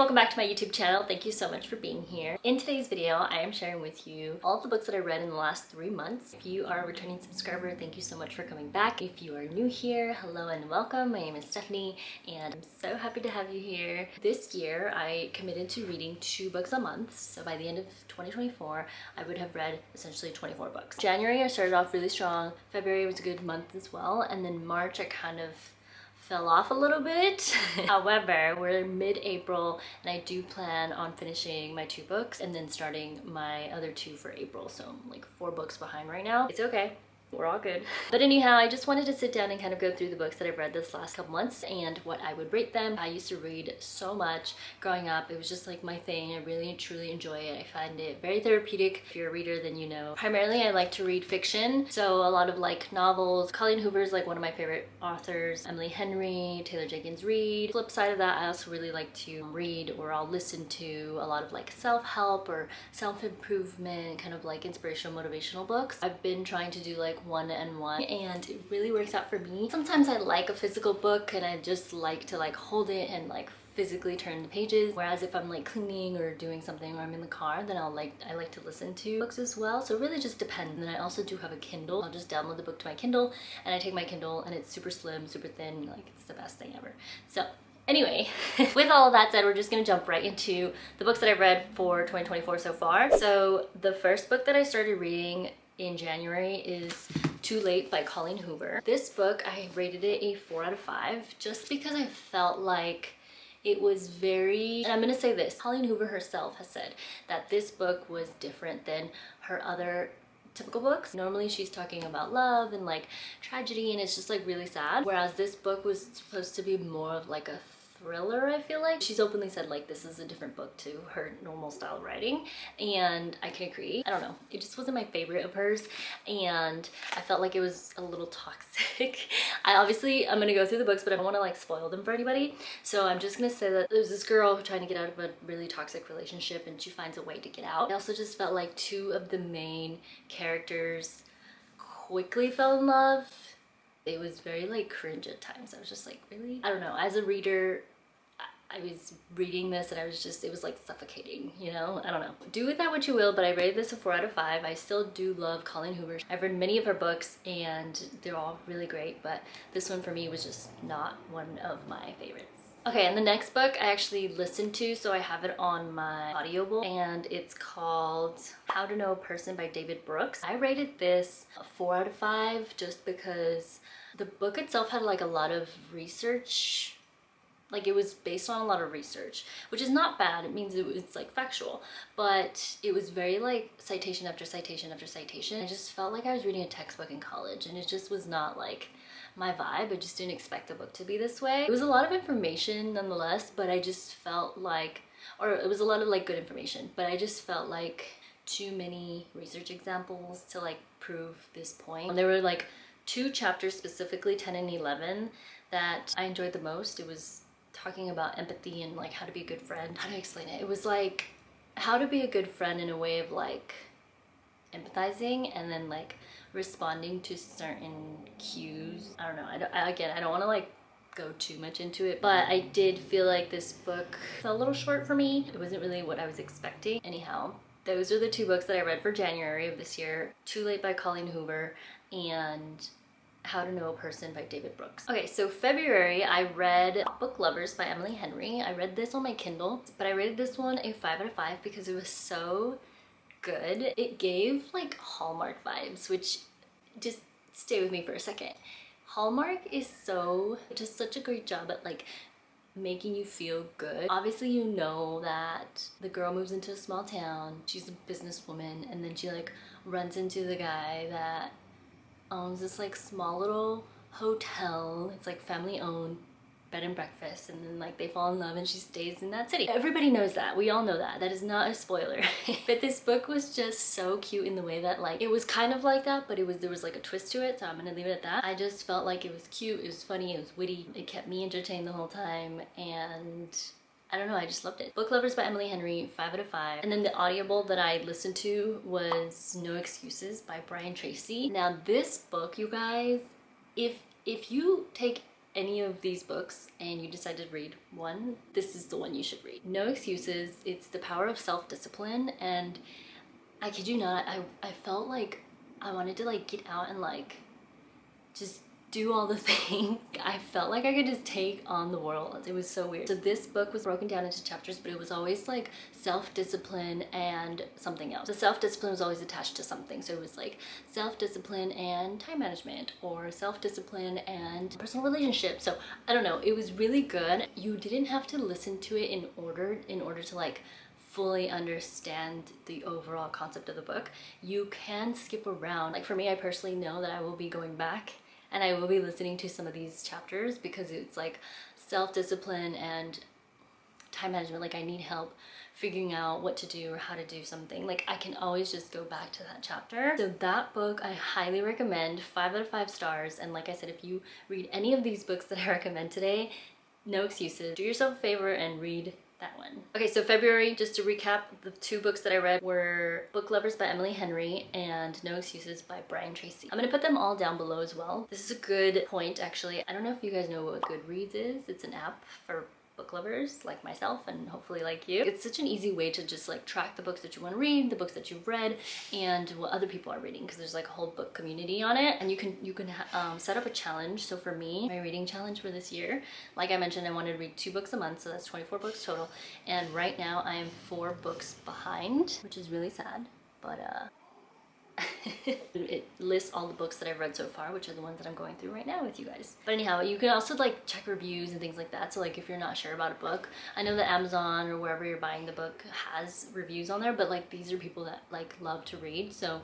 welcome back to my YouTube channel. Thank you so much for being here. In today's video, I am sharing with you all of the books that I read in the last 3 months. If you are a returning subscriber, thank you so much for coming back. If you are new here, hello and welcome. My name is Stephanie and I'm so happy to have you here. This year, I committed to reading 2 books a month. So by the end of 2024, I would have read essentially 24 books. January, I started off really strong. February was a good month as well. And then March, I kind of fell off a little bit. However, we're mid-April and I do plan on finishing my 2 books and then starting my other 2 for April. So I'm like 4 books behind right now. It's okay. We're all good. But anyhow, I just wanted to sit down and kind of go through the books that I've read this last couple months and what I would rate them. I used to read so much growing up. It was just like my thing. I really truly enjoy it. I find it very therapeutic. If you're a reader, then you know. Primarily, I like to read fiction. So a lot of like novels. Colleen Hoover is like one of my favorite authors. Emily Henry, Taylor Jenkins Reid. Flip side of that, I also really like to read or I'll listen to a lot of like self-help or self-improvement, kind of like inspirational, motivational books. I've been trying to do like 1-on-1 and it really works out for me. Sometimes I like a physical book and I just like to like hold it and like physically turn the pages, whereas if I'm like cleaning or doing something or I'm in the car, then I like to listen to books as well. So it really just depends. And then I also do have a Kindle. I'll just download the book to my Kindle and I take my Kindle and it's super slim, super thin, like it's the best thing ever. So anyway, with all of that said, we're just gonna jump right into the books that I've read for 2024 so far. So the first book that I started reading in January is Too Late by Colleen Hoover. This book, I rated it a 4 out of 5 just because I felt like it was very, and I'm gonna say this, Colleen Hoover herself has said that this book was different than her other typical books. Normally she's talking about love and like tragedy and it's just like really sad, whereas this book was supposed to be more of like a thriller. I feel like she's openly said like this is a different book to her normal style of writing and I can agree. I don't know, it just wasn't my favorite of hers and I felt like it was a little toxic. I'm gonna go through the books but I don't want to like spoil them for anybody, so I'm just gonna say that there's this girl trying to get out of a really toxic relationship and she finds a way to get out. I also just felt like 2 of the main characters quickly fell in love. It was very like cringe at times. I was just like, really? I don't know, as a reader I was reading this and I was just, it was like suffocating, you know? I don't know. Do with that what you will, but I rated this a 4 out of 5. I still do love Colleen Hoover. I've read many of her books and they're all really great, but this one for me was just not one of my favorites. Okay, and the next book I actually listened to, so I have it on my Audible, and it's called How to Know a Person by David Brooks. I rated this a 4 out of 5 just because the book itself had like a lot of research. Like it was based on a lot of research, which is not bad. It means it's like factual, but it was very like citation after citation after citation. I just felt like I was reading a textbook in college and it just was not like my vibe. I just didn't expect the book to be this way. It was a lot of information nonetheless, but I just felt like, or it was a lot of like good information, but I just felt like too many research examples to like prove this point. And there were like 2 chapters specifically, 10 and 11, that I enjoyed the most. It was talking about empathy and like how to be a good friend. How do I explain it? It was like how to be a good friend in a way of like empathizing and then like responding to certain cues. I don't know. I don't want to like go too much into it, but I did feel like this book fell a little short for me. It wasn't really what I was expecting. Anyhow, those are the 2 books that I read for January of this year. Too Late by Colleen Hoover and How to Know a Person by David Brooks. Okay, so February I read Book Lovers by Emily Henry. I read this on my Kindle, but I rated this one a 5 out of 5 because it was so good. It gave like Hallmark vibes, which just stay with me for a second. Hallmark is just such a great job at like making you feel good. Obviously you know that the girl moves into a small town, she's a businesswoman, and then she like runs into the guy that owns this like small little hotel. It's like family owned, bed and breakfast, and then like they fall in love and she stays in that city. Everybody knows that. We all know that. That is not a spoiler. But this book was just so cute in the way that like it was kind of like that, but there was like a twist to it, so I'm gonna leave it at that. I just felt like it was cute, it was funny, it was witty, it kept me entertained the whole time, and I don't know, I just loved it. Book Lovers by Emily Henry, 5 out of 5. And then the Audible that I listened to was No Excuses by Brian Tracy. Now this book, you guys, if you take any of these books and you decided to read one, this is the one you should read. No Excuses. It's the power of self-discipline, and I kid you not, I felt like I wanted to like get out and like just do all the things. I felt like I could just take on the world. It was so weird. So this book was broken down into chapters, but it was always like self-discipline and something else. The self-discipline was always attached to something. So it was like self-discipline and time management, or self-discipline and personal relationships. So I don't know, it was really good. You didn't have to listen to it in order to like fully understand the overall concept of the book. You can skip around. Like for me, I personally know that I will be going back and I will be listening to some of these chapters because it's like self-discipline and time management. Like I need help figuring out what to do or how to do something. Like I can always just go back to that chapter. So that book I highly recommend, 5 out of 5 stars. And like I said, if you read any of these books that I recommend today, No Excuses. Do yourself a favor and read that one. Okay, so February, just to recap, the 2 books that I read were Book Lovers by Emily Henry and No Excuses by Brian Tracy. I'm gonna put them all down below as well. This is a good point, actually. I don't know if you guys know what GoodReads is. It's an app for book lovers like myself and hopefully like you. It's such an easy way to just like track the books that you want to read, the books that you've read, and what other people are reading, because there's like a whole book community on it, and you can set up a challenge. So for me, my reading challenge for this year, like I mentioned, I wanted to read 2 books a month, so that's 24 books total, and right now I am 4 books behind, which is really sad, but it lists all the books that I've read so far, which are the ones that I'm going through right now with you guys. But anyhow, you can also like check reviews and things like that. So like if you're not sure about a book, I know that Amazon or wherever you're buying the book has reviews on there, but like these are people that like love to read. So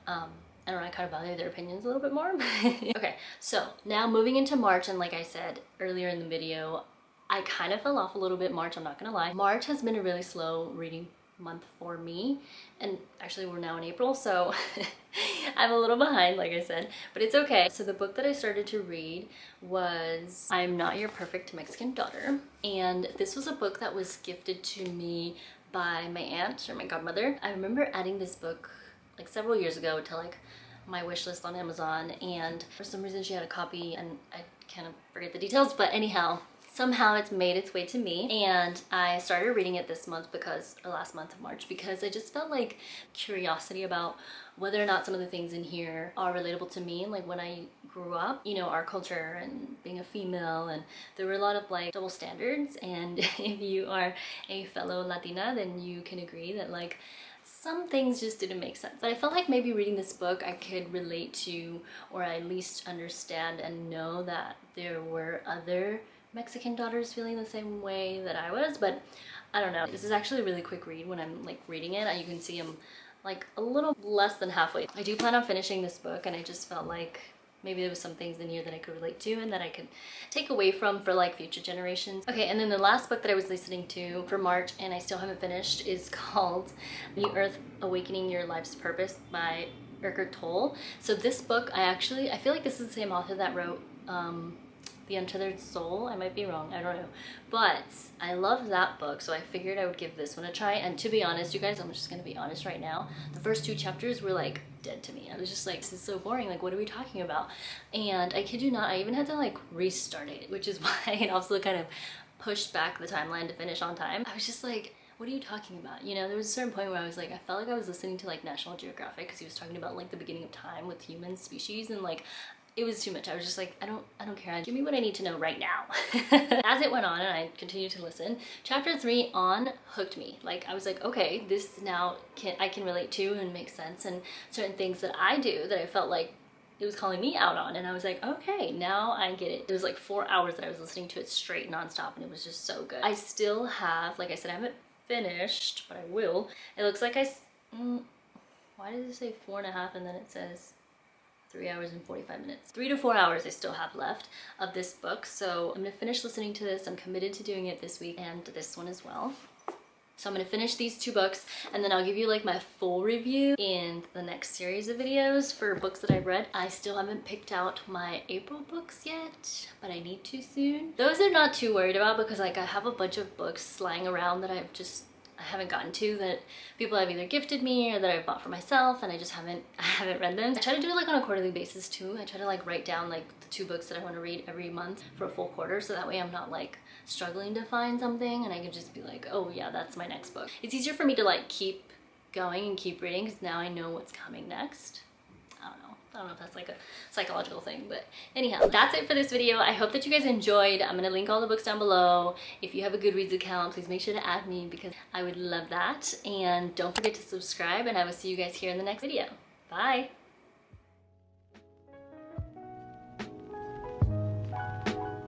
I don't know, I kind of value their opinions a little bit more. Okay, so now moving into March, and like I said earlier in the video, I kind of fell off a little bit March, I'm not gonna lie. March has been a really slow reading month for me, and actually we're now in April, so I'm a little behind, like I said, but it's okay. So the book that I started to read was I'm Not Your Perfect Mexican Daughter, and this was a book that was gifted to me by my aunt, or my godmother. I remember adding this book like several years ago to like my wish list on Amazon, and for some reason she had a copy, and I kind of forget the details, but anyhow, somehow it's made its way to me, and I started reading it this month or last month of March, because I just felt like curiosity about whether or not some of the things in here are relatable to me. Like when I grew up, you know, our culture and being a female, and there were a lot of like double standards, and if you are a fellow Latina, then you can agree that like some things just didn't make sense. But I felt like maybe reading this book I could relate to, or at least understand and know that there were other Mexican daughters feeling the same way that I was. But I don't know. This is actually a really quick read. When I'm like reading it, you can see I'm like a little less than halfway. I do plan on finishing this book, and I just felt like maybe there was some things in here that I could relate to and that I could take away from for like future generations. Okay, and then the last book that I was listening to for March, and I still haven't finished, is called New Earth Awakening Your Life's Purpose by Eckhart Tolle. So this book, I feel like this is the same author that wrote The Untethered Soul. I might be wrong, I don't know. But I love that book, so I figured I would give this one a try. And to be honest, you guys, I'm just gonna be honest right now. The first 2 chapters were like dead to me. I was just like, this is so boring, like what are we talking about? And I kid you not, I even had to like restart it, which is why it also kind of pushed back the timeline to finish on time. I was just like, what are you talking about? You know, there was a certain point where I was like, I felt like I was listening to like National Geographic, because he was talking about like the beginning of time with human species, and like it was too much. I was just like, I don't care. Give me what I need to know right now. As it went on and I continued to listen, chapter 3 on hooked me. Like I was like, okay, this now I can relate to and make sense, and certain things that I do that I felt like it was calling me out on, and I was like, okay, now I get it. It was like 4 hours that I was listening to it straight nonstop, and it was just so good. I still have, like I said, I haven't finished, but I will. It looks like why does it say 4.5 and then it says 3 hours and 45 minutes. 3 to 4 hours I still have left of this book, so I'm gonna finish listening to this. I'm committed to doing it this week, and this one as well. So I'm gonna finish these 2 books, and then I'll give you like my full review in the next series of videos for books that I've read. I still haven't picked out my April books yet, but I need to soon. Those I'm not too worried about, because like I have a bunch of books lying around that I've just I haven't gotten to, that people have either gifted me or that I've bought for myself, and I haven't read them. I try to do it like on a quarterly basis too. I try to like write down like the 2 books that I want to read every month for a full quarter, so that way I'm not like struggling to find something and I can just be like, oh yeah, that's my next book. It's easier for me to like keep going and keep reading because now I know what's coming next. I don't know if that's like a psychological thing, but anyhow, that's it for this video. I hope that you guys enjoyed. I'm gonna link all the books down below. If you have a GoodReads account, please make sure to add me because I would love that. And don't forget to subscribe, and I will see you guys here in the next video. Bye.